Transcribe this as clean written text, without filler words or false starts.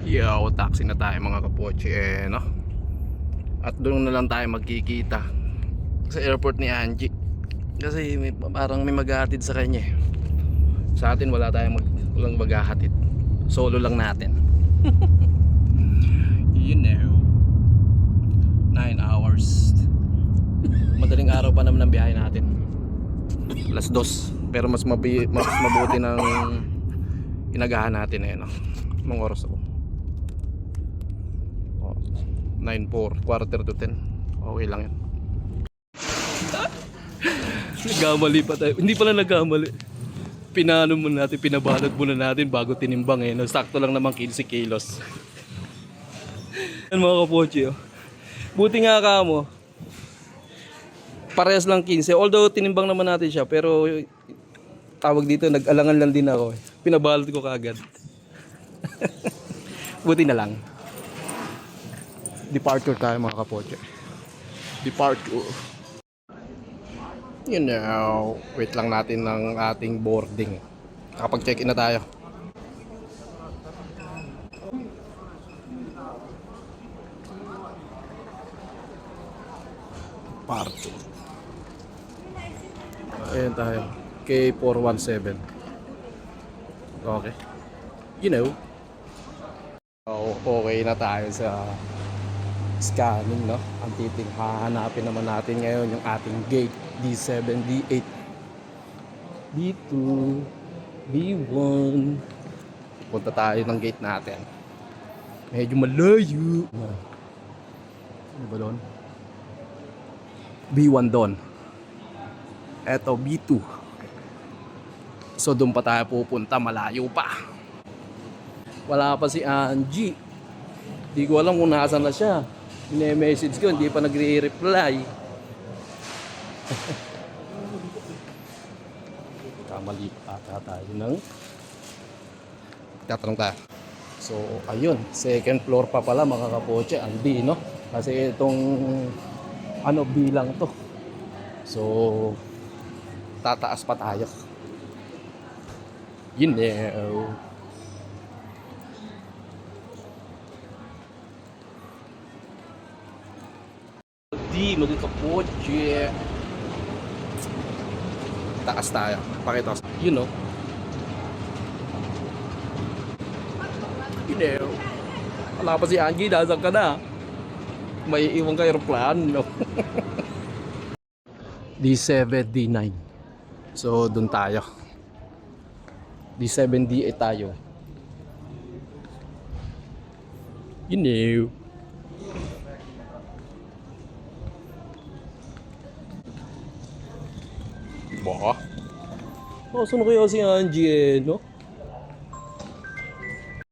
Yo, taxi na tayo mga kapoche no? At doon na lang tayo magkikita sa airport ni Angie. Kasi parang may maghahatid sa kanya eh. Sa atin walang maghahatid. Solo lang natin. You know, 9 hours. Madaling araw pa naman ang biyahe natin. Alas 2. Pero mas mabuti ng inagahan natin eh, no? Anong oras ako? 9:04, quarter to 10. Okay lang yan. Nagkamali pa tayo. Hindi pala nagkamali. Pinano muna natin, pinabalot muna natin bago tinimbang eh. Sakto lang naman 15 kilos. Yan mga kapoche oh. Buti nga ka mo. Parehas lang 15. Although tinimbang naman natin siya. Pero tawag dito, nag-alangan lang din ako eh. Pinabalot ko kaagad. Buti na lang. Departure tayo mga kapoche. Departure. You know, wait lang natin ng ating boarding. Nakapag-check-in na tayo. Departure. Ayan tayo. K417. Okay. You know. Okay na tayo sa scanning, no? Ang hahanapin naman natin ngayon yung ating gate D7, D8, D2, D1. Punta tayo ng gate natin. Medyo malayo. Ano ba doon? B1 doon. Eto B2. So doon pa tayo pupunta, malayo pa. Wala pa si Angie. Hindi ko alam kung nasaan na siya. Message ko, hindi pa nagre-reply. Kamali pa tayo ng tatanong tayo. So, ayun. Second floor pa pala mga kapoche. Ang D, no? Kasi itong B lang to. So, tataas pa tayo. You know. Mga kapoche. Taas tayo. Pakita ko. You know. You know. Wala pa si Angie. Nasaan ka na? May iwan ka aeroplano. D7, D9. So, dun tayo. D7, D8 tayo. You know. Ba? Oh, saan kaya si Angie eh, no?